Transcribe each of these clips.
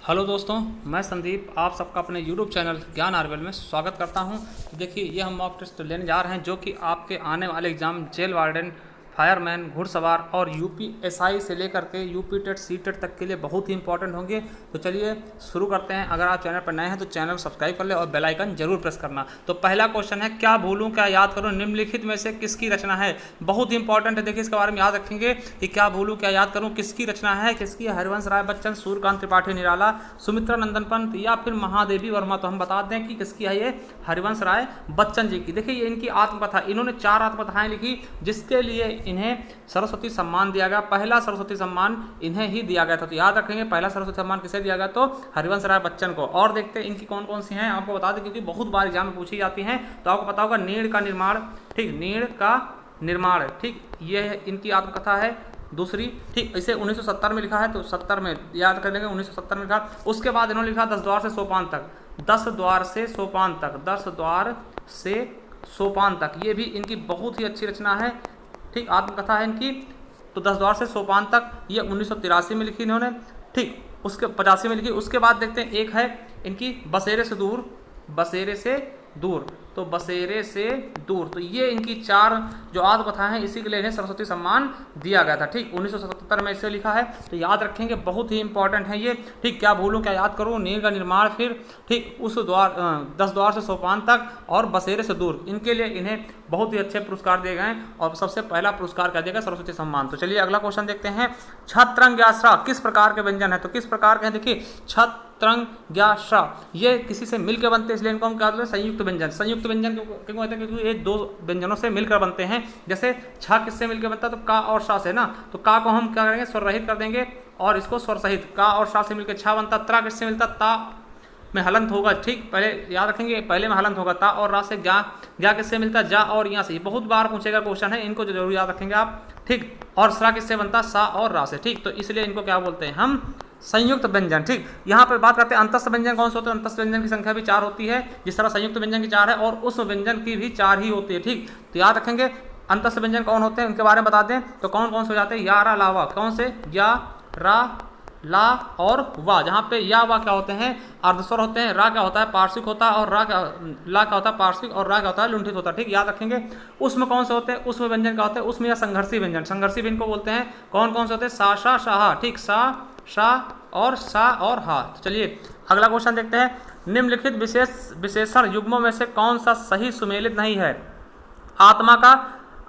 Hello दोस्तों, मैं संदीप आप सबका अपने YouTube चैनल ज्ञान आरवेल में स्वागत करता हूं। देखिए, ये हम मॉक टेस्ट लेने जा रहे हैं जो कि आपके आने वाले एग्ज़ाम जेल वार्डन, फायरमैन, घुड़सवार और यूपीएसआई से लेकर के यूपी टेट सी टेट तक के लिए बहुत ही इंपॉर्टेंट होंगे। तो चलिए शुरू करते हैं। अगर आप चैनल पर नए हैं तो चैनल को सब्सक्राइब कर ले और बेल आइकन जरूर प्रेस करना। तो पहला क्वेश्चन है, क्या भूलूं क्या याद करूं, निम्नलिखित में से किसकी रचना है। बहुत ही इंपॉर्टेंट है, देखिए इसके बारे में याद रखेंगे कि क्या भूलूं क्या याद करूं किसकी रचना है। किसकी? हरिवंश राय बच्चन, सूर्यकांत त्रिपाठी निराला, सुमित्रा नंदन पंत या फिर महादेवी वर्मा। तो हम बता दें कि किसकी है ये, हरिवंश राय बच्चन जी की। देखिए ये इनकी आत्मकथा, इन्होंने 4 आत्मकथाएं लिखी जिसके लिए इन्हें सरस्वती सम्मान दिया गया। पहला सरस्वती सम्मान इन्हें ही दिया गया था। तो याद रखेंगे पहला सरस्वती सम्मान किसे दिया गया, तो हरिवंश राय बच्चन को। और देखते हैं इनकी कौन कौन सी हैं, आपको बता दें क्योंकि बहुत बार एग्जाम में पूछी जाती हैं। तो आपको पता होगा नीड़ का निर्माण, ठीक, नीड़ का निर्माण, ठीक, ये इनकी आत्मकथा है। दूसरी, ठीक, इसे 1970 में लिखा है, तो 70 में याद कर लेंगे, 1970 में लिखा। उसके बाद इन्होंने लिखा 10 द्वार से सोपान तक, 10 द्वार से सोपान तक, 10 द्वार से सोपान तक, ये भी इनकी बहुत ही अच्छी रचना है, ठीक, आत्मकथा है इनकी। तो 10 द्वार से सोपान तक ये 1983 में लिखी इन्होंने, ठीक, उसके 85 में लिखी। उसके बाद देखते हैं एक है इनकी बसेरे से दूर, बसेरे से दूर, तो बसेरे से दूर। तो ये इनकी 4 जो आत्मकथा हैं इसी के लिए इन्हें सरस्वती सम्मान दिया गया था, ठीक, 1977 में इसे लिखा है। तो याद रखेंगे बहुत ही इंपॉर्टेंट है ये, ठीक। क्या भूलूं क्या याद करूं, नीड़ का निर्माण, फिर ठीक उस द्वार 10 द्वार से सोपान तक और बसेरे से दूर, इनके लिए इन्हें बहुत ही अच्छे पुरस्कार दिए गए और सबसे पहला पुरस्कार क्या दिया गया, सरस्वती सम्मान। तो चलिए अगला क्वेश्चन देखते हैं। छत्रंग्यास्रा किस प्रकार के व्यंजन है, तो किस प्रकार के हैं, देखिए छत्रंग्यास्रा ये किसी से मिलकर बनते हैं, इसलिए इनको हम क्या बोलते हैं, संयुक्त व्यंजन। संयुक्त व्यंजन क्यों कहते हैं, क्योंकि ये 2 व्यंजनों से मिलकर बनते हैं। जैसे छ किससे मिलकर बनता है, तो का और शा से ना, तो का को हम क्या करेंगे, स्वर रहित कर देंगे और इसको स्वर सहित, का और शा से मिलकर छा बनता। त्रा किससे मिलता, ता में हलंत होगा, ठीक, पहले याद रखेंगे पहले में हलंत होगा। ता और रा से ज्ञा, ज्ञा किससे मिलता, जा और यहाँ से। बहुत बार पूछेगा क्वेश्चन है, इनको जरूर याद रखेंगे आप, ठीक। और स्रा किससे बनता, सा और रा से, ठीक। तो इसलिए इनको क्या बोलते हैं हम, संयुक्त व्यंजन, ठीक। यहाँ पर बात करते हैं अंतस्थ व्यंजन कौन से होते हैं। अंतस्थ व्यंजन की संख्या भी 4 होती है, जिस तरह संयुक्त व्यंजन की 4 है और उस व्यंजन की भी 4 ही होती है, ठीक। तो याद रखेंगे अंतस्थ व्यंजन कौन होते हैं, उनके बारे में बता दें। तो कौन कौन से हो जाते हैं, या रा लावा, कौन से, या रा ला और वा। जहाँ पे या वा क्या होते हैं, अर्धस्वर होते हैं। रा क्या होता है, पार्श्विक होता है। और रा क्या, ला क्या होता है, पार्श्विक। और रा क्या होता है, लुंठित होता है, ठीक। याद रखेंगे उसमें कौन से होते हैं, उसमें व्यंजन क्या होते हैं, उसमें या संघर्षी व्यंजन, संघर्षी भी इनको बोलते हैं। कौन कौन से होते हैं, सा शा शाह, ठीक, सा शा और सा और हा। तो चलिए अगला क्वेश्चन देखते हैं। निम्नलिखित विशेषण युग्मों में से कौन सा सही सुमेलित नहीं है। आत्मा का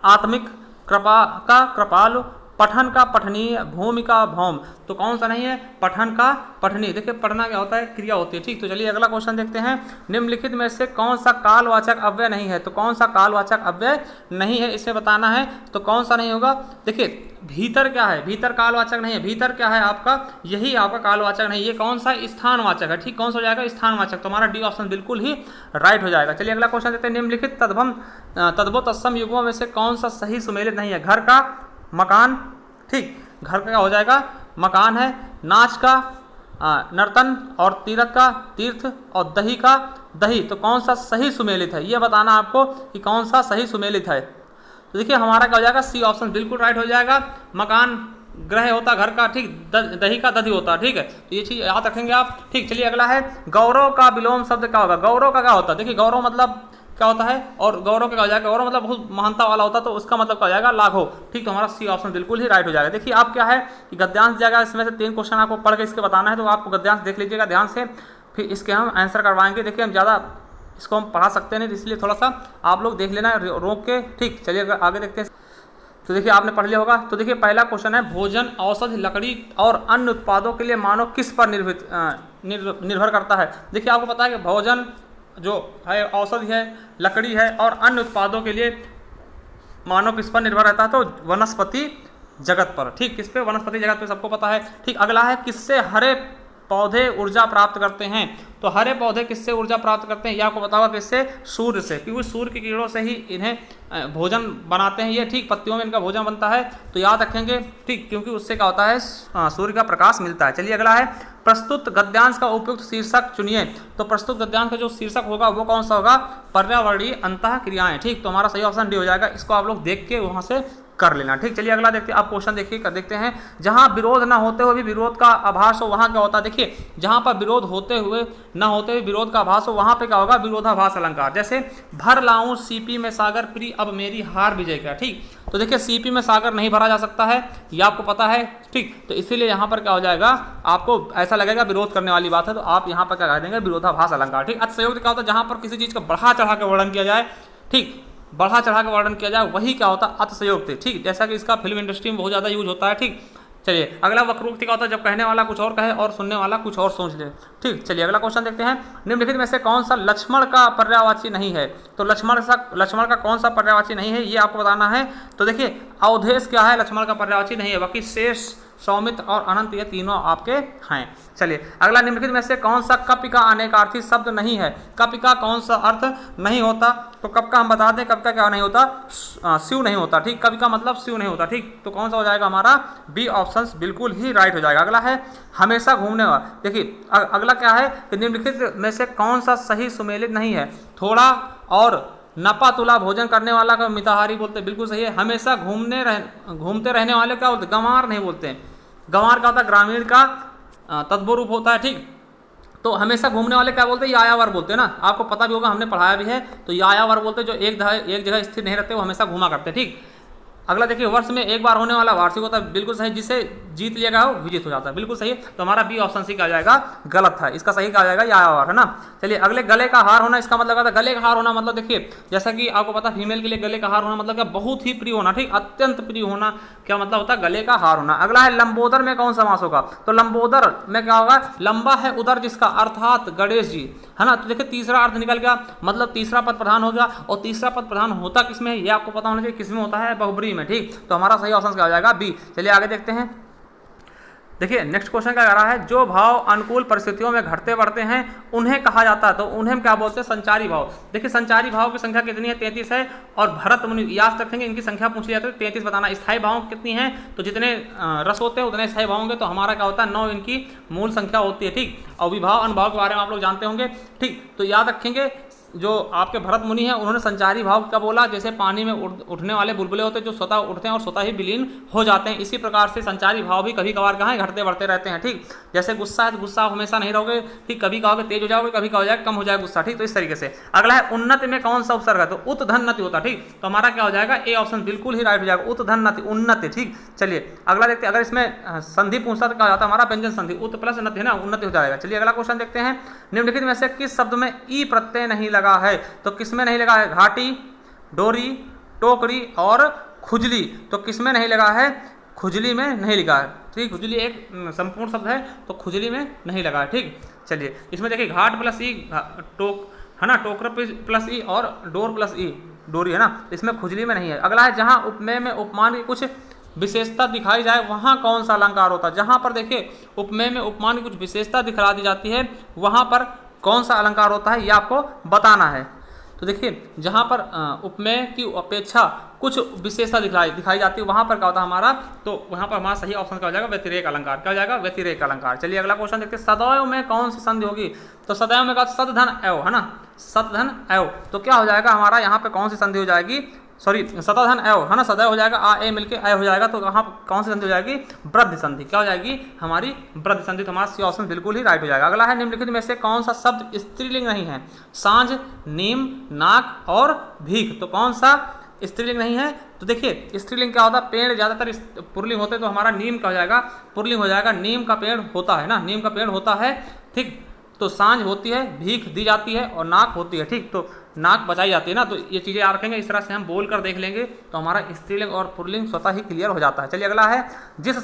आत्मिक, कृपा का कृपालु, पठन का पठनीय, भूमि का भौम। तो कौन सा नहीं है, पठन का पठनीय। देखिए पढ़ना क्या होता है, क्रिया होती है, ठीक। तो चलिए अगला क्वेश्चन देखते हैं। निम्नलिखित में से कौन सा कालवाचक अव्यय नहीं है, तो कौन सा कालवाचक अव्यय नहीं है, इसे बताना है। तो कौन सा नहीं होगा, देखिए भीतर क्या है, भीतर कालवाचक नहीं है। भीतर क्या है आपका, यही आपका कालवाचक नहीं। ये कौन सा, स्थानवाचक है, ठीक। कौन सा हो जाएगा, स्थानवाचक। तो हमारा डी ऑप्शन बिल्कुल ही राइट हो जाएगा। चलिए अगला क्वेश्चन देखते हैं। निम्नलिखित तद्भव तत्सम युग्मों में से कौन सा सही सुमेलित नहीं है। घर का मकान, ठीक, घर का क्या हो जाएगा, मकान है। नाच का नर्तन और तीर्थ का तीर्थ और दही का दही। तो कौन सा सही सुमेलित है, ये बताना आपको कि कौन सा सही सुमेलित है। तो देखिए हमारा क्या हो जाएगा, सी ऑप्शन बिल्कुल राइट हो जाएगा। मकान ग्रह होता घर का, ठीक, दही का दधी होता, ठीक है। तो ये चीज याद रखेंगे आप, ठीक। चलिए अगला है, गौरव का विलोम शब्द क्या होगा। गौरव का क्या होता है, देखिए गौरव मतलब क्या होता है, और गौरव क्या हो जाएगा, गौरव मतलब बहुत महानता वाला होता है, तो उसका मतलब क्या हो जाएगा, लाघव, ठीक। तो हमारा सी ऑप्शन बिल्कुल ही राइट हो जाएगा। देखिए आप क्या है कि गद्यांश दिया गया, इसमें से 3 क्वेश्चन आपको पढ़ के इसके बताना है। तो आपको गद्यांश देख लीजिएगा ध्यान से, फिर इसके हम आंसर करवाएंगे। देखिए हम ज़्यादा इसको हम पढ़ा सकते नहीं, इसलिए थोड़ा सा आप लोग देख लेना रोक के, ठीक। चलिए आगे देखते हैं। तो देखिए आपने पढ़ लिया होगा। तो देखिए पहला क्वेश्चन है, भोजन, औषधि, लकड़ी और अन्य उत्पादों के लिए मानव किस पर निर्भर करता है। देखिए आपको पता है कि भोजन जो है, औषधि है, लकड़ी है और अन्य उत्पादों के लिए मानव किस पर निर्भर रहता है, तो वनस्पति जगत पर, ठीक। किस पे, वनस्पति जगत पे, सबको पता है, ठीक। अगला है, किससे हरे पौधे ऊर्जा प्राप्त करते हैं। तो हरे पौधे किससे ऊर्जा प्राप्त करते हैं, ये आपको पता होगा, किससे, सूर्य से, क्योंकि सूर्य की किरणों से ही इन्हें भोजन बनाते हैं ये, ठीक। पत्तियों में इनका भोजन बनता है, तो याद रखेंगे, ठीक, क्योंकि उससे क्या होता है, सूर्य का प्रकाश मिलता है। चलिए अगला है, प्रस्तुत गद्यांश का उपयुक्त शीर्षक चुनिए। तो प्रस्तुत गद्यांश का जो शीर्षक होगा वो कौन सा होगा, पर्यावरणीय अंतःक्रियाएं, ठीक। तो हमारा सही ऑप्शन डी हो जाएगा। इसको आप लोग देख के वहाँ से कर लेना। ठीक, चलिए अगला देखते हैं। आप क्वेश्चन देखिए कर देखते हैं। जहां विरोध ना होते हुए भी विरोध का आभास हो वहां क्या होता है? देखिए जहां पर विरोध होते हुए ना होते हुए विरोध का आभास हो वहां पे क्या होगा? विरोधाभास अलंकार। जैसे भर लाऊं सीपी में सागर प्री अब मेरी हार विजय क्या। ठीक, तो देखिए सीपी में सागर नहीं भरा जा सकता है, ये आपको पता है। ठीक, तो इसीलिए यहाँ पर क्या हो जाएगा? आपको ऐसा लगेगा विरोध करने वाली बात है, तो आप यहाँ पर क्या कह देंगे? विरोधाभास अलंकार। ठीक, अतिशयोक्ति क्या होता है? जहाँ पर किसी चीज़ का बढ़ा चढ़ा के वर्णन किया जाए। ठीक, बढ़ा चढ़ा के वर्णन किया जाए वही क्या होता है? अतिशयोक्ति। ठीक, जैसा कि इसका फिल्म इंडस्ट्री में बहुत ज़्यादा यूज होता है। ठीक, चलिए अगला वक्रोक्ति क्या होता है? जब कहने वाला कुछ और कहे और सुनने वाला कुछ और सोच ले। ठीक, चलिए अगला क्वेश्चन देखते हैं। निम्नलिखित में से कौन सा लक्ष्मण का पर्यायवाची नहीं है? तो लक्ष्मण का कौन सा पर्यायवाची नहीं है ये आपको बताना है। तो देखिए अवधेश क्या है? लक्ष्मण का पर्यायवाची नहीं है। बाकी शेष, सौमित्र और अनंत ये तीनों आपके हैं। चलिए अगला, निम्नलिखित में से कौन सा कपि का अनेकार्थी शब्द नहीं है? कपि का कौन सा अर्थ नहीं होता? तो कप का हम बता दें, कप का क्या नहीं होता? शिव नहीं होता। ठीक, कवि का मतलब शिव नहीं होता। ठीक, तो कौन सा हो जाएगा हमारा? बी ऑप्शन बिल्कुल ही राइट हो जाएगा। अगला है हमेशा घूमने वाला। देखिए अगला क्या है कि निम्नलिखित में से कौन सा सही सुमेलित नहीं है? थोड़ा और नपा तुला भोजन करने वाला का मिताहारी बोलते हैं, बिल्कुल सही है। हमेशा घूमते रहने वाले क्या बोलते हैं? गंवार नहीं बोलते हैं। गंवार का होता है ग्रामीण का तद्भव रूप होता है। ठीक, तो हमेशा घूमने वाले क्या बोलते हैं? यायावर बोलते हैं ना, आपको पता भी होगा, हमने पढ़ाया भी है। तो यायावर बोलते हैं जो एक जगह स्थिर नहीं रहते, वो हमेशा घूमा करते हैं। ठीक, अगला देखिए वर्ष में एक बार होने वाला वार्षिक होता है, बिल्कुल सही। जिसे जीत लिया गया हो विजित हो जाता है, बिल्कुल सही है। तो हमारा बी ऑप्शन सी क्या जाएगा? गलत था। इसका सही क्या जाएगा? यायावर, है ना। चलिए अगले, गले का हार होना, इसका मतलब क्या था? गले का हार होना मतलब देखिए जैसा कि आपको पता फीमेल के लिए गले का हार होना मतलब क्या? बहुत ही प्रिय होना। ठीक, अत्यंत प्रिय होना क्या मतलब होता है? गले का हार होना। अगला है लंबोदर में कौन समास होगा? तो लंबोदर में क्या होगा? लंबा है उदर जिसका, अर्थात गणेश जी, है ना। तो देखिए तीसरा अर्थ निकल गया, मतलब तीसरा पद प्रधान हो गया। और तीसरा पद प्रधान होता किसमें? ये आपको पता होना चाहिए किसमें होता है? बहुब्री में। ठीक, तो हमारा सही ऑप्शन क्या हो जाएगा? बी। चलिए आगे देखते हैं। देखिए नेक्स्ट क्वेश्चन क्या कह रहा है? जो भाव अनुकूल परिस्थितियों में घटते बढ़ते हैं उन्हें कहा जाता है। तो उन्हें क्या बोलते हैं? संचारी भाव। देखिए संचारी भाव की संख्या कितनी है? 33 है। और भरत मुनि याद रखेंगे, इनकी संख्या पूछी जाती है 33 बताना। स्थायी भाव कितनी है? तो जितने रस होते हैं उतने स्थायी भाव होंगे। तो हमारा क्या होता है? 9 इनकी मूल संख्या होती है। ठीक, और विभाव अनुभाव के बारे में आप लोग जानते होंगे। ठीक, तो याद रखेंगे जो आपके भरत मुनि हैं उन्होंने संचारी भाव का बोला, जैसे पानी में उठने वाले बुलबुले होते हैं जो स्वतः उठते हैं और स्वतः ही विलीन हो जाते हैं। इसी प्रकार से संचारी भाव भी कभी कभार कहाँ घटते बढ़ते रहते हैं। ठीक, जैसे गुस्सा है तो गुस्सा हमेशा नहीं रहोगे। ठीक, कभी कहोगे तेज हो जाओगे, कभी कहा जाएगा कम हो जाएगा गुस्सा। ठीक, तो इस तरीके से। अगला है उन्नति में कौन सा उपसर्ग है? तो उत धन नति होता। ठीक, तो हमारा क्या हो जाएगा? ए ऑप्शन बिल्कुल ही राइट हो जाएगा, उत धन नति, उन्नति। ठीक, चलिए अगला देखते हैं। अगर इसमें संधि पूछता तो क्या जाता है? हमारा व्यंजन संधि, उत प्लस नति है ना, उन्नति हो जाएगा। चलिए अगला क्वेश्चन देखते हैं। निम्नलिखित में से किस शब्द में ई प्रत्यय नहीं लगा है? तो किसमें नहीं लगा है? घाटी, डोरी, टोकरी और खुजली। तो किसमें नहीं लगा है? खुजली में नहीं लगा है। ठीक, खुजली एक संपूर्ण शब्द है तो खुजली में नहीं लगा है। ठीक, चलिए इसमें देखिए घाट प्लस ई, टोक है ना, टोकर प्लस ई और डोर प्लस ई, डोरी है ना, इसमें खुजली में नहीं है। अगला है जहां उपमेय में उपमान की कुछ विशेषता दिखाई जाए वहां कौन सा अलंकार होता है? जहां पर देखिए उपमेय में उपमान की कुछ विशेषता दिखा दी जाती है वहां पर कौन सा अलंकार होता है ये आपको बताना है। तो देखिए जहाँ पर उपमेय की अपेक्षा कुछ विशेषता दिखाई जाती है वहाँ पर क्या होता है हमारा? तो वहाँ पर हमारा सही ऑप्शन क्या हो जाएगा? व्यतिरेक अलंकार। क्या हो जाएगा? व्यतिरेक अलंकार। चलिए अगला क्वेश्चन देखते हैं। सदैव में कौन सी संधि होगी? तो सदैव में का सदधन एव, है ना, सदधन एव। तो क्या हो जाएगा हमारा यहाँ पे? कौन सी संधि हो जाएगी? सॉरी, सदाधन एव, है ना, सदैव हो जाएगा, आ ए मिलके अय हो जाएगा। तो वहाँ कौन सी संधि हो जाएगी? वृद्धि संधि। क्या हो जाएगी? हमारी वृद्धि संधि। तो हमारा सी ऑप्शन बिल्कुल ही राइट हो जाएगा। अगला है निम्नलिखित में से कौन सा शब्द स्त्रीलिंग नहीं है? सांझ, नीम, नाक और भीख। तो कौन सा स्त्रीलिंग नहीं है? तो देखिए स्त्रीलिंग क्या होता है? पेड़ ज़्यादातर पुरलिंग होते हैं, तो हमारा नीम का हो जाएगा, पुरलिंग हो जाएगा। नीम का पेड़ होता है ना, नीम का पेड़ होता है। ठीक, तो सांझ होती है, भीख दी जाती है और नाक होती है। ठीक, तो नाक बचाई जाती है ना। तो ये चीज़ें याद रखेंगे, इस तरह से हम बोल कर देख लेंगे तो हमारा स्त्रीलिंग और पुल्लिंग स्वतः ही क्लियर हो जाता है। चलिए अगला है जिस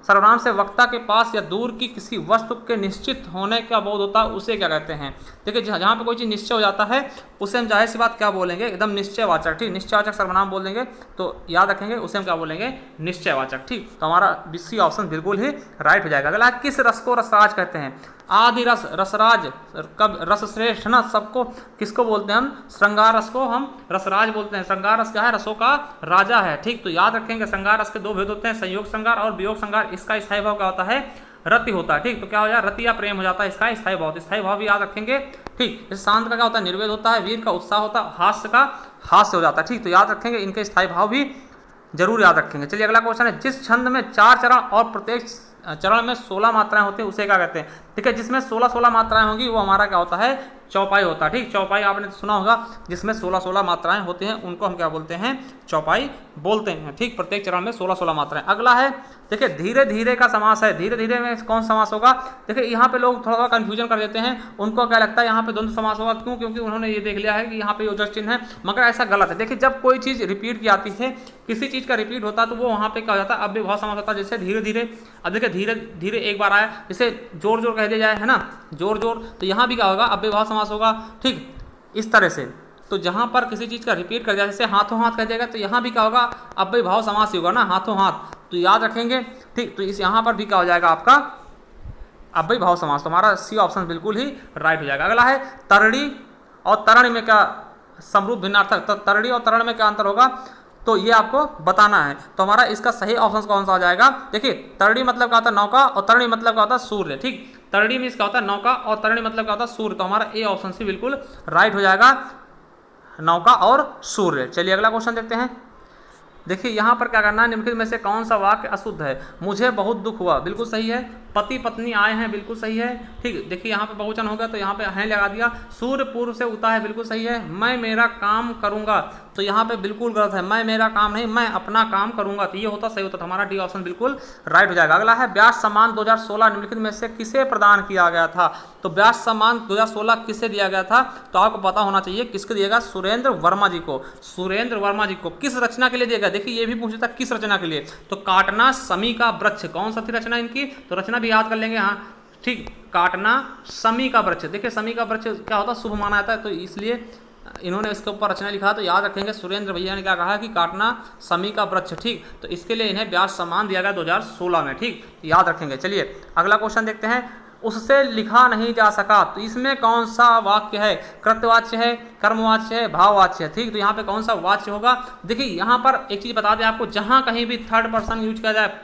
सर्वनाम से वक्ता के पास या दूर की किसी वस्तु के निश्चित होने का बोध होता है उसे क्या कहते हैं? देखिए जहाँ पे कोई चीज़ निश्चय हो जाता है उसे हम जाहिर सी बात क्या बोलेंगे? एकदम निश्चयवाचक। ठीक, निश्चयवाचक सर्वनाम बोल देंगे तो याद रखेंगे उसे हम क्या बोलेंगे? निश्चयवाचक। ठीक, तो हमारा सी ऑप्शन बिल्कुल ही राइट हो जाएगा। अगला किस रस को रसराज कहते हैं? आदि रस, रसराज, कब रस श्रेष्ठ ना, सबको किसको बोलते हैं हम? श्रृंगार रस को हम रसराज बोलते हैं। श्रृंगार रस क्या है? रसों का राजा है। ठीक, तो याद रखेंगे श्रृंगार रस के दो भेद होते हैं, संयोग श्रृंगार और वियोग श्रृंगार। इसका स्थायी भाव क्या होता है? रति होता है। ठीक, तो क्या हो जाए? रति या प्रेम हो जाता है इसका स्थायी भाव। स्थायी भाव भी याद रखेंगे। ठीक, जैसे शांत का क्या होता है? निर्वेद होता है, वीर का उत्साह होता है, हास्य का हास्य हो जाता है। ठीक, तो याद रखेंगे इनके स्थायी भाव भी जरूर याद रखेंगे। चलिए अगला क्वेश्चन है, जिस छंद में 4 चरण और प्रत्येक चरण में 16 मात्राएं होती हैं उसे क्या कहते हैं? ठीक है, जिसमें 16 मात्राएं होंगी वो हमारा क्या होता है? चौपाई होता है। ठीक, चौपाई आपने सुना होगा, जिसमें 16 मात्राएं होती हैं उनको हम क्या बोलते हैं? चौपाई बोलते हैं। ठीक, प्रत्येक चरण में 16 मात्राएं। अगला है, देखिए धीरे धीरे का समास है। धीरे धीरे में कौन समास होगा? देखिए यहाँ पे लोग थोड़ा कंफ्यूजन कर देते हैं, उनको क्या लगता है यहाँ पे द्वंद्व समास होगा। क्यों? क्योंकि उन्होंने ये देख लिया है कि यहाँ पे योजक चिन्ह है, मगर ऐसा गलत है। देखिए जब कोई चीज़ रिपीट की आती है, किसी चीज़ का रिपीट होता है तो वो वहाँ पे क्या हो जाता है? अव्ययभाव समास होता है। जैसे धीरे धीरे, अब देखिए धीरे धीरे एक बार आया, जैसे जोर जोर कह दिया जाए, है ना, जोर जोर, तो यहाँ भी क्या होगा? अव्ययभाव समास होगा। ठीक, इस तरह से तो जहाँ पर किसी चीज़ का रिपीट कर जाए, जैसे हाथों हाथ कह जाएगा तो यहाँ भी क्या होगा? अव्ययभाव समास ही होगा ना, हाथों हाथ, तो याद रखेंगे। ठीक, तो इस यहाँ पर भी क्या हो जाएगा आपका? अव्ययभाव समास। तो हमारा सी ऑप्शन बिल्कुल ही राइट हो जाएगा। अगला है, तरणी और तरण में क्या समरूप भिन्नार्थक? तो तरणी और तरण में क्या अंतर होगा? तो ये आपको बताना है। तो हमारा इसका सही ऑप्शन कौन सा आ जाएगा? देखिए तरणी मतलब क्या होता है? नौका, और तरणी मतलब क्या होता है? सूर्य। ठीक, तरणी में इसका होता है नौका और तरणी मतलब क्या होता है? सूर्य। तो हमारा ए ऑप्शन से बिल्कुल राइट हो जाएगा, नौका और सूर्य। चलिए अगला क्वेश्चन देखते हैं। देखिए यहाँ पर क्या करना है, निम्नलिखित में से कौन सा वाक्य अशुद्ध है? मुझे बहुत दुख हुआ, बिल्कुल सही है। पति पत्नी आए हैं, बिल्कुल सही है। ठीक, देखिए यहाँ पे बहुवचन हो गया तो यहाँ पे हैं लगा दिया। सूर्य पूर्व से उगता है, बिल्कुल सही है। मैं मेरा काम करूंगा, तो यहाँ पे बिल्कुल गलत है। मैं मेरा काम नहीं, मैं अपना काम करूंगा, तो ये होता सही होता। हमारा डी ऑप्शन बिल्कुल राइट हो जाएगा। अगला है, व्यास सम्मान 2016 निम्नलिखित में से किसे प्रदान किया गया था? तो व्यास सम्मान 2016 किसे दिया गया था? तो आपको पता होना चाहिए किसको दिएगा? सुरेंद्र वर्मा जी को। सुरेंद्र वर्मा जी को किस रचना के लिए दिया गया? देखिए ये भी पूछता था किस रचना के लिए, तो काटना समी का वृक्ष। कौन सा थी रचना इनकी? तो रचना भी याद कर लेंगे। हाँ ठीक, काटना समी का वृक्ष। देखिए समी का वृक्ष क्या होता है? शुभ माना जाता है, तो इसलिए इन्होंने इसके ऊपर रचना लिखा। तो याद रखेंगे सुरेंद्र भैया ने क्या कहा कि काटना समी का वृक्ष। ठीक, तो इसके लिए इन्हें व्यास सम्मान दिया गया 2016 में। ठीक, याद रखेंगे। चलिए अगला क्वेश्चन देखते हैं। उससे लिखा नहीं जा सका, तो इसमें कौन सा वाक्य है? कृत्यवाच्य है, कर्मवाच्य है, भाववाच्य है। ठीक, तो यहाँ पे कौन सा वाच्य होगा? देखिए यहाँ पर एक चीज बता दें आपको, जहाँ कहीं भी थर्ड पर्सन यूज किया जाए,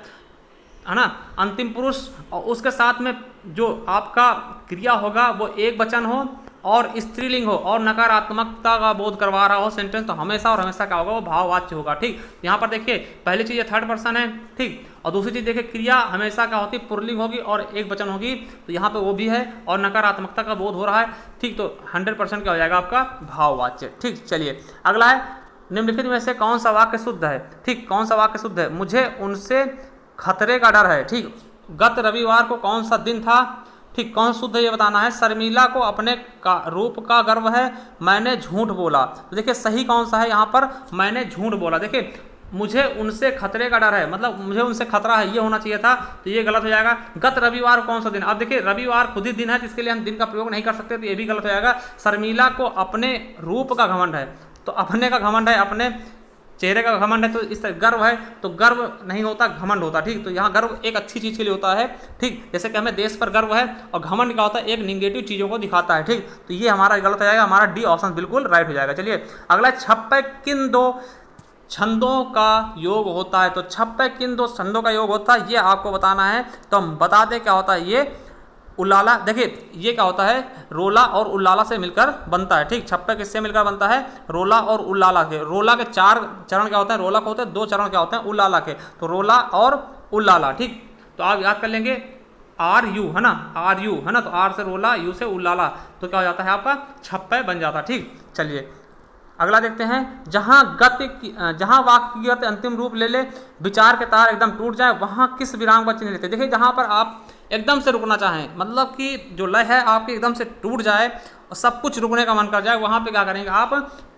है ना, अंतिम पुरुष, और उसके साथ में जो आपका क्रिया होगा वो एक वचन हो और स्त्रीलिंग हो और नकारात्मकता का बोध करवा रहा हो सेंटेंस, तो हमेशा और हमेशा क्या होगा? वो भाववाच्य होगा। ठीक, यहाँ पर देखिए पहली चीज़ ये थर्ड पर्सन है। ठीक, और दूसरी चीज़ देखिए क्रिया हमेशा क्या होती है? पुल्लिंग होगी और एक वचन होगी, तो यहाँ पे वो भी है और नकारात्मकता का बोध हो रहा है। ठीक, तो 100% क्या हो जाएगा आपका? भाववाच्य। ठीक, चलिए अगला है, निम्नलिखित में से कौन सा वाक्य शुद्ध है? ठीक, कौन सा वाक्य शुद्ध है? मुझे उनसे खतरे का डर है। ठीक, गत रविवार को कौन सा दिन था? ठीक, कौन शुद्ध है ये बताना है। शर्मिला को अपने रूप का गर्व है, मैंने झूठ बोला। तो देखिए सही कौन सा है यहाँ पर? मैंने झूठ बोला। देखिए मुझे उनसे खतरे का डर है, मतलब मुझे उनसे खतरा है, ये होना चाहिए था, तो ये गलत हो जाएगा। गत रविवार कौन सा दिन? अब देखिए रविवार खुद ही दिन है, जिसके लिए हम दिन का प्रयोग नहीं कर सकते, तो ये भी गलत हो जाएगा। शर्मिला को अपने रूप का घमंड है, तो अपने का घमंड है, अपने चेहरे का घमंड है, तो इस तरह गर्व है, तो गर्व नहीं होता, घमंड होता। ठीक, तो यहाँ गर्व एक अच्छी चीज़ के लिए होता है। ठीक, जैसे कि हमें देश पर गर्व है, और घमंड क्या होता है? एक निगेटिव चीज़ों को दिखाता है। ठीक, तो ये हमारा गलत हो जाएगा, हमारा डी ऑप्शन बिल्कुल राइट हो जाएगा। चलिए अगला, छप्पे किन दो छंदों का योग होता है? तो छप्पे किन दो छंदों का योग होता है ये आपको बताना है। तो हम बता दें क्या होता है ये उल्लाला। देखिए ये क्या होता है? रोला और उल्लाला से मिलकर बनता है। ठीक, छप्पे किससे मिलकर बनता है? रोला और उल्लाला के। रोला के 4 चरण क्या होते हैं? रोला के होते हैं। 2 चरण क्या होते हैं? उल्लाला के। तो रोला और उल्लाला। ठीक, तो आप याद कर लेंगे आर यू, है ना, आर यू, है ना, तो आर से रोला, यू से उल्लाला, तो क्या हो जाता है आपका? छप्पे बन जाता है। ठीक, चलिए अगला देखते हैं। जहाँ वाक्य की गति अंतिम रूप ले ले, विचार के तार एकदम टूट जाए, वहाँ किस विराम का चिन्ह लेते हैं? देखिए जहाँ पर आप एकदम से रुकना चाहें, मतलब कि जो लय है आपकी एकदम से टूट जाए और सब कुछ रुकने का मन कर जाए, वहाँ पे क्या करेंगे आप?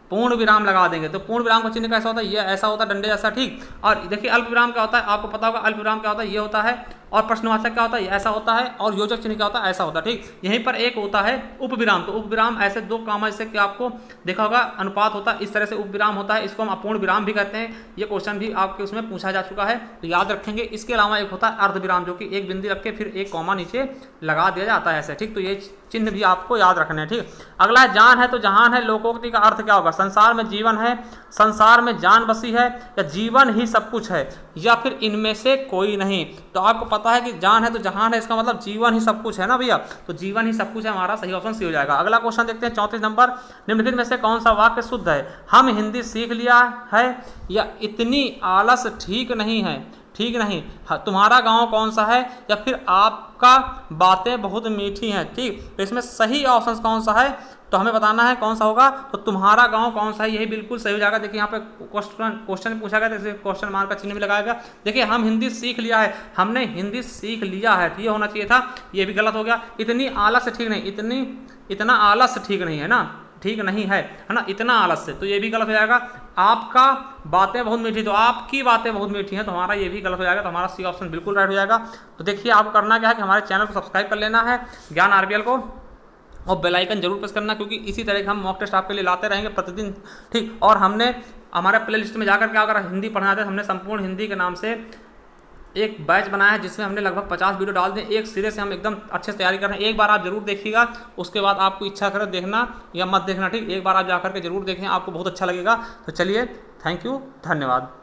पूर्ण विराम लगा देंगे। तो पूर्ण विराम का चिन्ह कैसा होता है? ये ऐसा होता है, डंडे जैसा। ठीक, और देखिए अल्प विराम क्या होता है? आपको पता होगा अल्प विराम क्या होता है? ये होता है। और प्रश्नवाचक क्या होता है? ऐसा होता है। और योजक चिन्ह क्या होता है? ऐसा होता है। ठीक, यहीं पर एक होता है उप विराम। तो उप विराम ऐसे 2 काम ऐसे कि आपको देखा होगा अनुपात होता है, इस तरह से उप विराम होता है। इसको हम अपूर्ण विराम भी कहते हैं। ये क्वेश्चन भी आपके उसमें पूछा जा चुका है, तो याद रखेंगे। इसके अलावा एक होता है अर्ध विराम, जो कि एक बिंदी रख के फिर एक कॉमा नीचे लगा दिया जाता है ऐसे। ठीक, तो ये चिन्ह भी आपको याद रखने हैं। ठीक, अगला है, जान है तो जहान है, लोकोक्ति का अर्थ क्या होगा? संसार में जीवन है, संसार में जान बसी है, या जीवन ही सब कुछ है, या फिर इनमें से कोई नहीं। तो आपको पता है कि जान है तो जहान है, इसका मतलब जीवन ही सब कुछ है ना भैया, तो जीवन ही सब कुछ है, हमारा सही ऑप्शन सी हो जाएगा। अगला क्वेश्चन देखते हैं 34 नंबर, निम्नलिखित में से कौन सा वाक्य शुद्ध है? हम हिंदी सीख लिया है, या इतनी आलस ठीक नहीं है, ठीक नहीं, तुम्हारा गांव कौन सा है, या फिर आपका बातें बहुत मीठी हैं। ठीक, तो इसमें सही ऑप्शन कौन सा है, तो हमें बताना है कौन सा होगा। तो तुम्हारा गांव कौन सा है, यही बिल्कुल सही हो जाएगा। देखिए यहाँ पे क्वेश्चन पूछा गया, तो क्वेश्चन मार्क का चिन्ह भी लगाया गया। देखिए हम हिंदी सीख लिया है, हमने हिंदी सीख लिया है, तो ये होना चाहिए था, ये भी गलत हो गया। इतनी आलस ठीक नहीं, इतना आलस ठीक नहीं है ना, ठीक नहीं है ना, इतना आलस से, तो ये भी गलत हो जाएगा। आपका बातें बहुत मीठी, तो आपकी बातें बहुत मीठी हैं, तो हमारा ये भी गलत हो जाएगा, तो हमारा सी ऑप्शन बिल्कुल राइट हो जाएगा। तो देखिए आपको करना क्या है कि हमारे चैनल को सब्सक्राइब कर लेना है ज्ञान आरबीएल को, और बेल आइकन जरूर प्रेस करना, क्योंकि इसी तरह के हम मॉक टेस्ट आपके लिए लाते रहेंगे प्रतिदिन। ठीक, और हमने हमारे प्ले लिस्ट में जाकर के अगर हिंदी पढ़ना चाहते हैं, हमने संपूर्ण हिंदी के नाम से एक बैच बनाया है, जिसमें हमने लगभग 50 वीडियो डाल दिए, एक सिरे से हम एकदम अच्छे से तैयारी कर रहे हैं। एक बार आप जरूर देखिएगा, उसके बाद आपको इच्छा करे देखना या मत देखना। ठीक, एक बार आप जाकर के जरूर देखें, आपको बहुत अच्छा लगेगा। तो चलिए, थैंक यू, धन्यवाद।